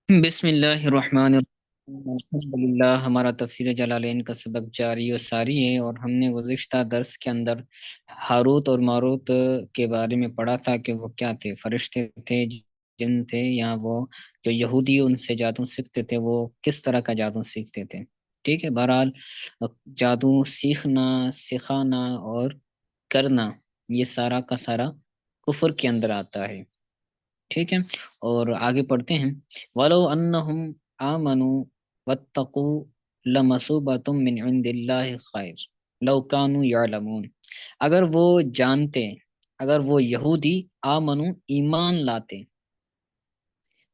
بسم اللہ الرحمن الرحیم، الحمدللہ۔ ہمارا تفسیر جلالین کا سبق جاری و ساری ہے، اور ہم نے گزشتہ درس کے اندر ہاروت اور ماروت کے بارے میں پڑھا تھا کہ وہ کیا تھے، فرشتے تھے، جن تھے، یا وہ جو یہودی ان سے جادو سیکھتے تھے وہ کس طرح کا جادو سیکھتے تھے۔ ٹھیک ہے، بہرحال جادو سیکھنا، سکھانا اور کرنا، یہ سارا کا سارا کفر کے اندر آتا ہے۔ ٹھیک ہے، اور آگے پڑھتے ہیں۔ وَلَوْ أَنَّهُمْ آمَنُوا وَاتَّقُوا لَمَثُوبَةٌ مِّنْ عِندِ اللَّهِ خَيْرٌ لَوْ كَانُوا يَعْلَمُونَ۔ اگر وہ جانتے، اگر وہ یہودی آمنو ایمان لاتے،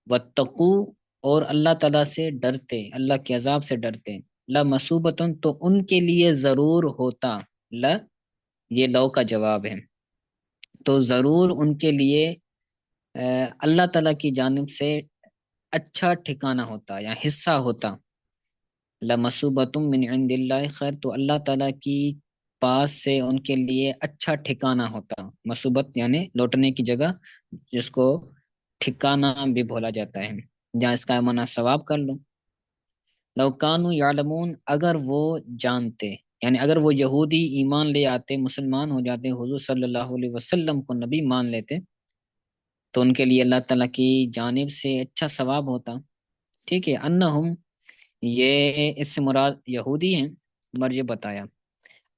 وَاتَّقُوا اور اللہ تعالیٰ سے ڈرتے، اللہ کے عذاب سے ڈرتے، لَمَثُوبَةٌ تو ان کے لیے ضرور ہوتا، ل یہ لو کا جواب ہے، تو ضرور ان کے لیے اللہ تعالیٰ کی جانب سے اچھا ٹھکانہ ہوتا یا حصہ ہوتا۔ لَمَثُوبَةٌ مِّنْ عِندِ اللَّهِ خیر، تو اللہ تعالیٰ کی پاس سے ان کے لیے اچھا ٹھکانہ ہوتا۔ مصوبت یعنی لوٹنے کی جگہ، جس کو ٹھکانہ بھی بولا جاتا ہے، جہاں اس کا معنی ثواب کر لو۔ لو کانوا یعلمون، اگر وہ جانتے، یعنی اگر وہ یہودی ایمان لے آتے، مسلمان ہو جاتے، حضور صلی اللہ علیہ وسلم کو نبی مان لیتے، تو ان کے لیے اللہ تعالیٰ کی جانب سے اچھا ثواب ہوتا۔ ٹھیک ہے، انہم، یہ اس سے مراد یہودی ہیں، مرجع بتایا۔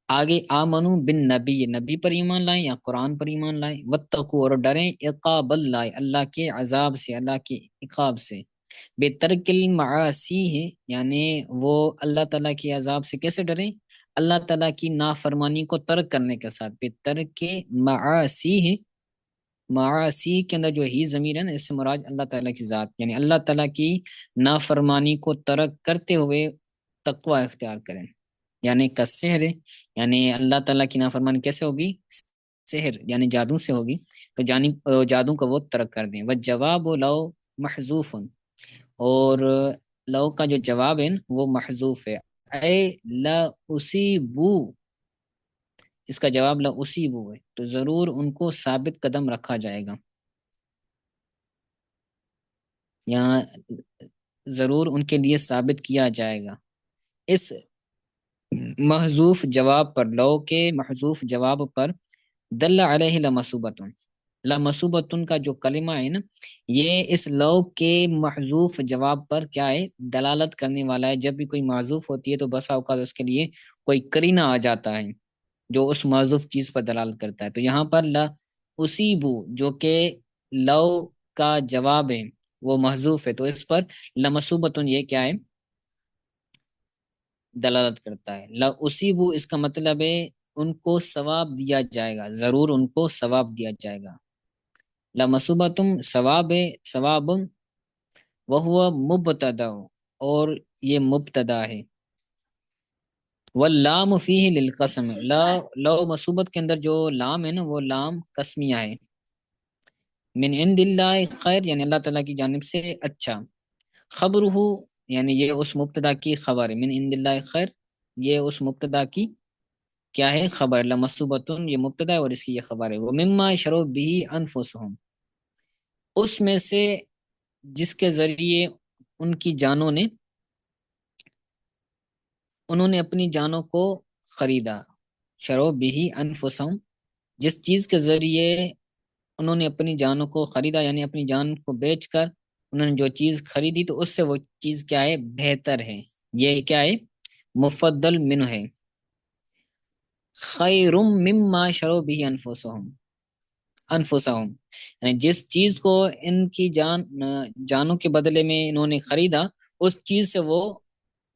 آگے آمنو بن نبی، نبی پر ایمان لائیں یا قرآن پر ایمان لائیں، واتقوا اور ڈریں، عقاب اللہ، اللہ کے عذاب سے، اللہ کے عقاب سے، بے ترک المعاصی ہے، یعنی وہ اللہ تعالیٰ کے عذاب سے کیسے ڈریں؟ اللہ تعالیٰ کی نافرمانی کو ترک کرنے کے ساتھ، بے ترک معاصی ہے، معاصی کے اندر جو ہی ضمیر ہے نا، اس سے مراد اللہ تعالیٰ کی ذات، یعنی اللہ تعالیٰ کی نافرمانی کو ترک کرتے ہوئے تقوی اختیار کریں، یعنی کسحر، یعنی اللہ تعالیٰ کی نافرمانی کیسے ہوگی؟ سحر یعنی جادو سے ہوگی، تو جادو کو وہ ترک کر دیں۔ وجواب لو محذوف، اور لو کا جو جواب ہے وہ محذوف ہے، اے لا اصیبو، اس کا جواب لا اصیبو ہے، تو ضرور ان کو ثابت قدم رکھا جائے گا، یا ضرور ان کے لیے ثابت کیا جائے گا۔ اس محذوف جواب پر، لو کے محذوف جواب پر، دل علیہ لمصوبتن، لمصوبتن کا جو کلمہ ہے نا، یہ اس لو کے محذوف جواب پر کیا ہے؟ دلالت کرنے والا ہے۔ جب بھی کوئی محذوف ہوتی ہے تو بسا اوقات اس کے لیے کوئی قرینہ آ جاتا ہے جو اس محذوف چیز پر دلالت کرتا ہے، تو یہاں پر لا اصیبو جو کہ لو کا جواب ہے وہ محذوف ہے، تو اس پر لمصوبتن یہ کیا ہے؟ دلالت کرتا ہے۔ لا اصیبو اس کا مطلب ہے ان کو ثواب دیا جائے گا، ضرور ان کو ثواب دیا جائے گا۔ لمصوبتم ثواب ہے، ثواب، وہو مبتدا، اور یہ مبتدا ہے، واللام فیہ للقسم، لا لو مصوبت کے اندر جو لام ہے نا وہ لام قسمیہ ہے۔ من عند اللہ خیر، یعنی اللہ تعالیٰ کی جانب سے اچھا، خبرہ یعنی یہ اس مبتدا کی خبر ہے، من عند اللہ خیر یہ اس مبتدا کی کیا ہے؟ خبر، لمصوبتن یہ مبتدا ہے اور اس کی یہ خبر ہے۔ وہ مما شرو بھی انفسہم، اس میں سے جس کے ذریعے ان کی جانوں نے، انہوں نے اپنی جانوں کو خریدا، شرو بھی انفسہم جس چیز کے ذریعے انہوں نے اپنی جانوں کو خریدا، یعنی اپنی جان کو بیچ کر انہوں نے جو چیز خریدی تو اس سے وہ چیز کیا ہے؟ بہتر ہے، یہ کیا ہے؟ مفضل منہ ہے۔ خیر مما شرو بھی انفسہم یعنی جس چیز کو ان کی جانوں کے بدلے میں انہوں نے خریدا، اس چیز سے وہ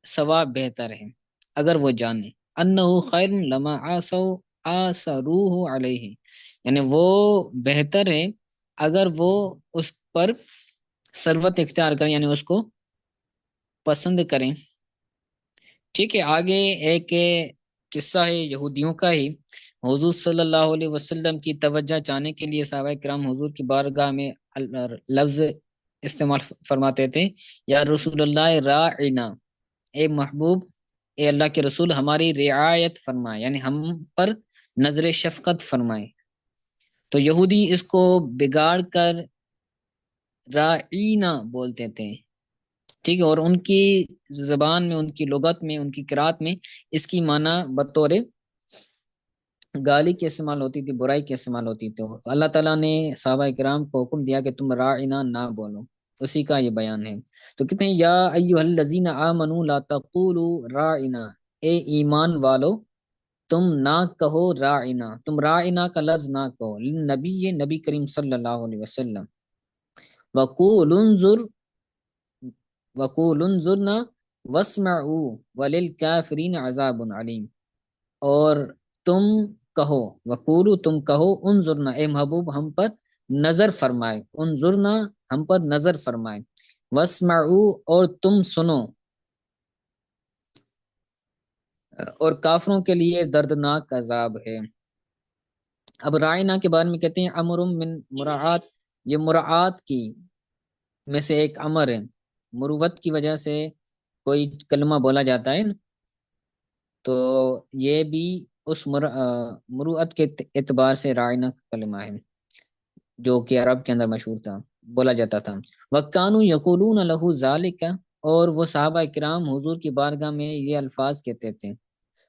ثواب بہتر ہے اگر وہ جانے۔ انہ خیر لما آثروہ علیہ، یعنی وہ بہتر ہے اگر وہ اس پر ثروت اختیار کریں، یعنی اس کو پسند کریں۔ ٹھیک ہے، آگے ایک قصہ ہے یہودیوں کا ہی۔ حضور صلی اللہ علیہ وسلم کی توجہ چاہنے کے لیے صحابہ کرام حضور کی بارگاہ میں لفظ استعمال فرماتے تھے، یا رسول اللہ راعنا، اے محبوب، اے اللہ کے رسول ہماری رعایت فرمائے، یعنی ہم پر نظر شفقت فرمائے۔ تو یہودی اس کو بگاڑ کر راعینا بولتے تھے، ٹھیک ہے، اور ان کی زبان میں، ان کی لغت میں، ان کی قرات میں اس کی معنی بطور گالی کے استعمال ہوتی تھی، برائی کے استعمال ہوتی تھی۔ تو اللہ تعالیٰ نے صحابہ کرام کو حکم دیا کہ تم راعنا نہ بولو، اسی کا یہ بیان ہے۔ تو کہتے ہیں یا ایھا الذین آمنوا لا تقولوا راعنا، اے ایمان والو تم نہ کہو راعنا، تم راعنا کا لفظ نہ کہو، نبی نبی کریم صلی اللہ علیہ وسلم، وقول انظر، وقول انظرنا واسمعوا وللکافرین عذاب علیم، اور تم کہو، وقولو تم کہو، انظرنا اے محبوب ہم پر نظر فرمائے، انظرنا ہم پر نظر فرمائے، واسمعوا اور تم سنو، اور کافروں کے لیے دردناک عذاب ہے۔ اب رائنا کے بارے میں کہتے ہیں امر من مراعات، یہ مراعات کی میں سے ایک امر ہے، مروت کی وجہ سے کوئی کلمہ بولا جاتا ہے نا، تو یہ بھی اس مروت کے اعتبار سے رائنا کا کلمہ ہے جو کہ عرب کے اندر مشہور تھا، بولا جاتا تھا۔ وَكَانُوا يَقُولُونَ لَهُ ذَلِكَ، اور وہ صحابہ کرام حضور کی بارگاہ میں یہ الفاظ کہتے تھے،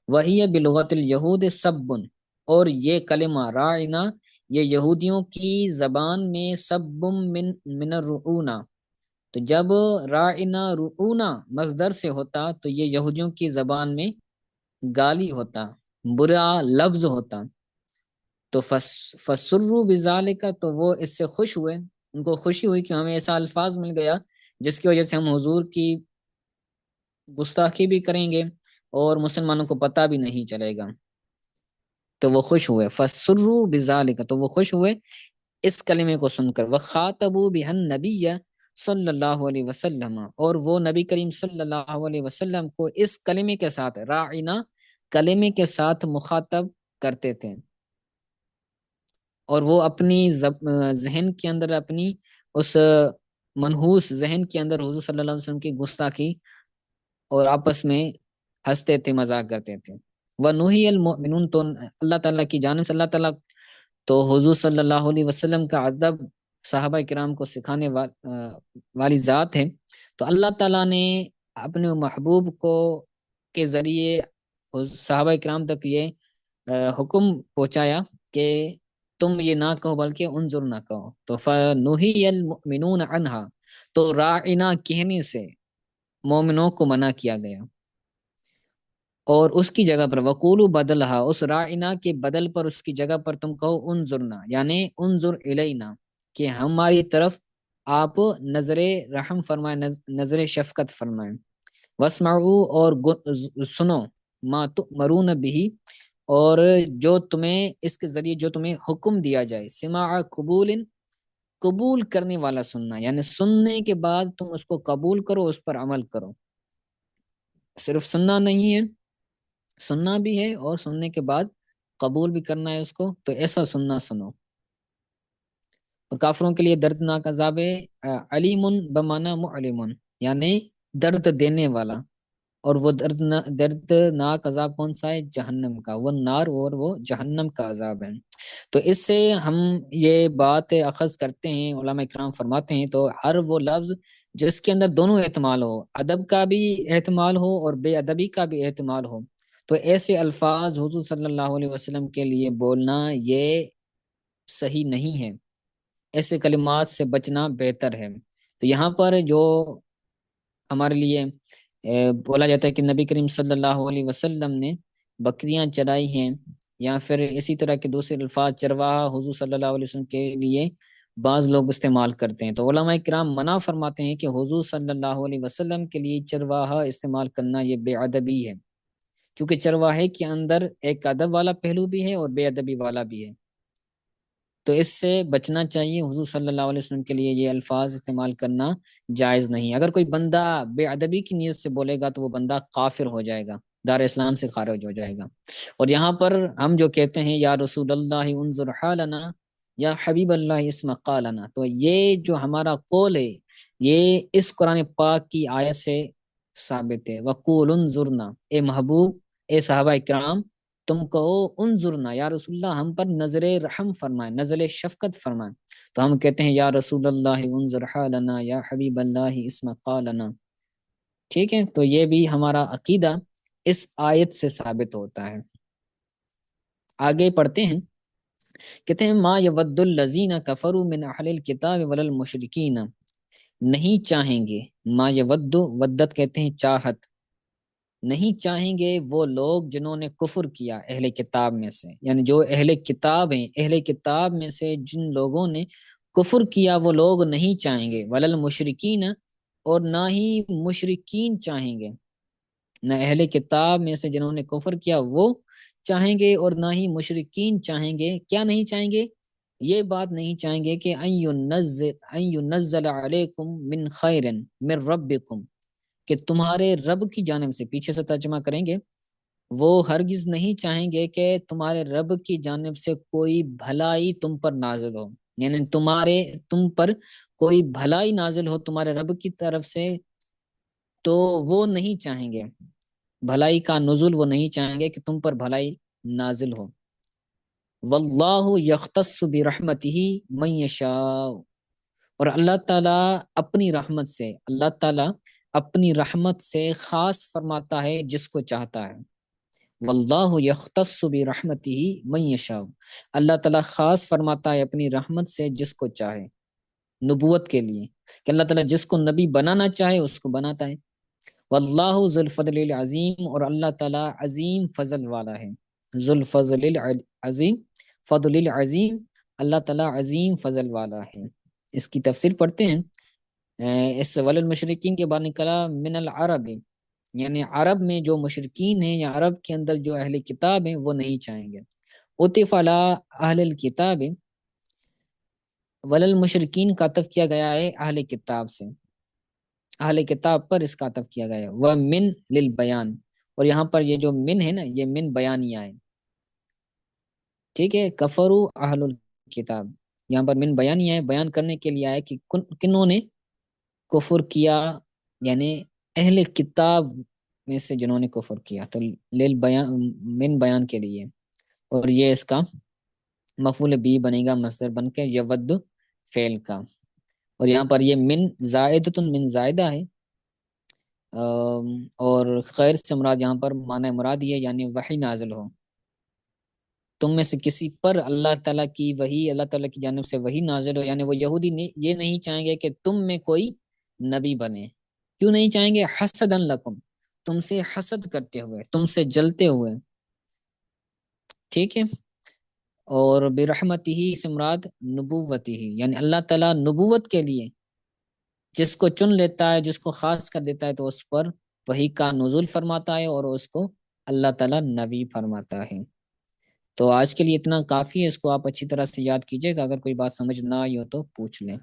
وَهِيَ بِلُغَةِ الْيَهُودِ سَبٌّ، اور یہ کلمہ راعنا یہ یہودیوں کی زبان میں سب من الرعونہ، تو جب راعنا رعونہ مصدر سے ہوتا تو یہ یہودیوں کی زبان میں گالی ہوتا، برا لفظ ہوتا۔ تو فسروا بذالک، تو وہ اس سے خوش ہوئے، ان کو خوشی ہوئی کہ ہمیں ایسا الفاظ مل گیا جس کی وجہ سے ہم حضور کی گستاخی بھی کریں گے اور مسلمانوں کو پتہ بھی نہیں چلے گا، تو وہ خوش ہوئے، فسروا بذالک، تو وہ خوش ہوئے اس کلمے کو سن کر، وخاطبوا بها النبی صلی اللہ علیہ وسلم، اور وہ نبی کریم صلی اللہ علیہ وسلم کو اس کلمے کے ساتھ، راعنا کلمے کے ساتھ مخاطب کرتے تھے، اور وہ اپنی ذہن کے اندر، اپنی اس منحوس ذہن کے اندر حضور صلی اللہ علیہ وسلم کی گستاخی اور آپس میں ہنستے تھے، مذاق کرتے تھے۔ وَنُهِيَ الْمُؤْمِنُونَ، تو اللہ تعالیٰ کی جانب سے، اللہ تعالیٰ تو حضور صلی اللہ علیہ وسلم کا ادب صحابہ کرام کو سکھانے والی ذات ہے، تو اللہ تعالیٰ نے اپنے محبوب کو کے ذریعے صحابہ کرام تک یہ حکم پہنچایا کہ تم یہ نہ کہو بلکہ انظر نہ کہو، تو فَنُهِيَ الْمُؤْمِنُونَ عَنْهَا، تو راعنا کہنے سے مومنوں کو منع کیا گیا، اور اس کی جگہ پر وقولو بدلہا، اس راعنا کے بدل پر، اس کی جگہ پر تم کہو انظرنا، یعنی انظر الینا، کہ ہماری طرف آپ نظر رحم فرمائیں، نظر شفقت فرمائیں، واسمعوا اور سنو، ما تؤمرون بھی، اور جو تمہیں اس کے ذریعے جو تمہیں حکم دیا جائے، سماع قبول، قبول کرنے والا سننا، یعنی سننے کے بعد تم اس کو قبول کرو، اس پر عمل کرو، صرف سننا نہیں ہے، سننا بھی ہے اور سننے کے بعد قبول بھی کرنا ہے اس کو، تو ایسا سننا سنو۔ اور کافروں کے لیے دردناک عذاب ہے، علیم بمعنی معلم، یعنی درد دینے والا، اور وہ دردناک عذاب کون سا ہے؟ جہنم کا، وہ نار، اور وہ جہنم کا عذاب ہے۔ تو اس سے ہم یہ بات اخذ کرتے ہیں، علماء کرام فرماتے ہیں، تو ہر وہ لفظ جس کے اندر دونوں احتمال ہو، ادب کا بھی احتمال ہو اور بے ادبی کا بھی احتمال ہو، تو ایسے الفاظ حضور صلی اللہ علیہ وسلم کے لیے بولنا یہ صحیح نہیں ہے، ایسے کلمات سے بچنا بہتر ہے۔ تو یہاں پر جو ہمارے لیے بولا جاتا ہے کہ نبی کریم صلی اللہ علیہ وسلم نے بکریاں چرائی ہیں، یا پھر اسی طرح کے دوسرے الفاظ چرواہا حضور صلی اللہ علیہ وسلم کے لیے بعض لوگ استعمال کرتے ہیں، تو علماء کرام منع فرماتے ہیں کہ حضور صلی اللہ علیہ وسلم کے لیے چرواہا استعمال کرنا یہ بے ادبی ہے، کیونکہ چرواہے کے اندر ایک ادب والا پہلو بھی ہے اور بے ادبی والا بھی ہے، تو اس سے بچنا چاہیے، حضور صلی اللہ علیہ وسلم کے لیے یہ الفاظ استعمال کرنا جائز نہیں۔ اگر کوئی بندہ بے ادبی کی نیت سے بولے گا تو وہ بندہ کافر ہو جائے گا، دار اسلام سے خارج ہو جائے گا۔ اور یہاں پر ہم جو کہتے ہیں یا رسول اللہ انظر حالنا، یا حبیب اللہ اسم قالنا، تو یہ جو ہمارا قول ہے یہ اس قرآن پاک کی آیت سے ثابت ہے، وقول انظرنا، اے محبوب، اے صحابہ کرام، تم کہو انظرنا، یا رسول اللہ ہم پر نظر رحم فرمائے، نظر شفقت فرمائے، تو ہم کہتے ہیں یا رسول اللہ انظر حالنا، یا حبیب اللہ اسم قالنا، ٹھیک ہے، تو یہ بھی ہمارا عقیدہ اس آیت سے ثابت ہوتا ہے۔ آگے پڑھتے ہیں، کہتے ہیں ما یود الذین کفروا من اہل الکتاب ولا المشرکین، نہیں چاہیں گے، ما یود، ودت کہتے ہیں چاہت، نہیں چاہیں گے وہ لوگ جنہوں نے کفر کیا اہل کتاب میں سے، یعنی جو اہل کتاب ہیں، اہل کتاب میں سے جن لوگوں نے کفر کیا وہ لوگ نہیں چاہیں گے، ولل مشرکین، اور نہ ہی مشرکین چاہیں گے، نہ اہل کتاب میں سے جنہوں نے کفر کیا وہ چاہیں گے اور نہ ہی مشرکین چاہیں گے، کیا نہیں چاہیں گے، یہ بات نہیں چاہیں گے کہ ان ینزل علیکم من خیر من ربکم، کہ تمہارے رب کی جانب سے، پیچھے سے ترجمہ کریں گے، وہ ہرگز نہیں چاہیں گے کہ تمہارے رب کی جانب سے کوئی بھلائی تم پر نازل ہو، یعنی تم پر کوئی بھلائی نازل ہو تمہارے رب کی طرف سے، تو وہ نہیں چاہیں گے، بھلائی کا نزول وہ نہیں چاہیں گے کہ تم پر بھلائی نازل ہو۔ واللہ یختص برحمتہ من یشاء، اور اللہ تعالیٰ اپنی رحمت سے، اللہ تعالیٰ اپنی رحمت سے خاص فرماتا ہے جس کو چاہتا ہے۔ واللہ یختص برحمتہ من یشاء، اللہ تعالیٰ خاص فرماتا ہے اپنی رحمت سے جس کو چاہے، نبوت کے لیے، کہ اللہ تعالیٰ جس کو نبی بنانا چاہے اس کو بناتا ہے۔ واللہ ذو الفضل العظیم، اور اللہ تعالیٰ عظیم فضل والا ہے، ذو الفضل العظیم، فضل العظیم، اللہ تعالیٰ عظیم فضل والا ہے۔ اس کی تفسیر پڑھتے ہیں، اس وللمشرکین کے بعد نکلا من العرب، یعنی عرب میں جو مشرکین ہیں یا عرب کے اندر جو اہل کتاب ہیں وہ نہیں چاہیں گے۔ عطف علی اہل الکتاب، وللمشرکین کا عطف کیا گیا ہے اہل کتاب سے، اہل کتاب پر اس کا عطف کیا گیا ہے، وہ من للبیان، اور یہاں پر یہ جو من ہے نا یہ من بیانیہ ہے، ٹھیک ہے، کفروا اہل الکتاب، یہاں پر من بیانیہ ہے، بیان کرنے کے لیے آیا کہ کنوں نے کفر کیا، یعنی اہل کتاب میں سے جنہوں نے کفر کیا، تو لیل بیان، من بیان کے لیے، اور یہ اس کا مفعول بھی بنے گا مصدر بن کے یود فعل کا، اور یہاں پر یہ من زائدۃ، من زائدہ ہے، اور خیر سے مراد یہاں پر معنی مراد یہ یعنی وحی نازل ہو، تم میں سے کسی پر اللہ تعالیٰ کی وحی، اللہ تعالیٰ کی جانب سے وحی نازل ہو، یعنی وہ یہودی یہ نہیں چاہیں گے کہ تم میں کوئی نبی بنے، کیوں نہیں چاہیں گے، حسدن لکم، تم سے حسد کرتے ہوئے، تم سے جلتے ہوئے، ٹھیک ہے، اور برحمتہ سے مراد نبوتہ، یعنی اللہ تعالیٰ نبوت کے لیے جس کو چن لیتا ہے، جس کو خاص کر دیتا ہے تو اس پر وحی کا نزول فرماتا ہے اور اس کو اللہ تعالیٰ نبی فرماتا ہے۔ تو آج کے لیے اتنا کافی ہے، اس کو آپ اچھی طرح سے یاد کیجیے گا، اگر کوئی بات سمجھ نہ آئی ہو تو پوچھ لیں۔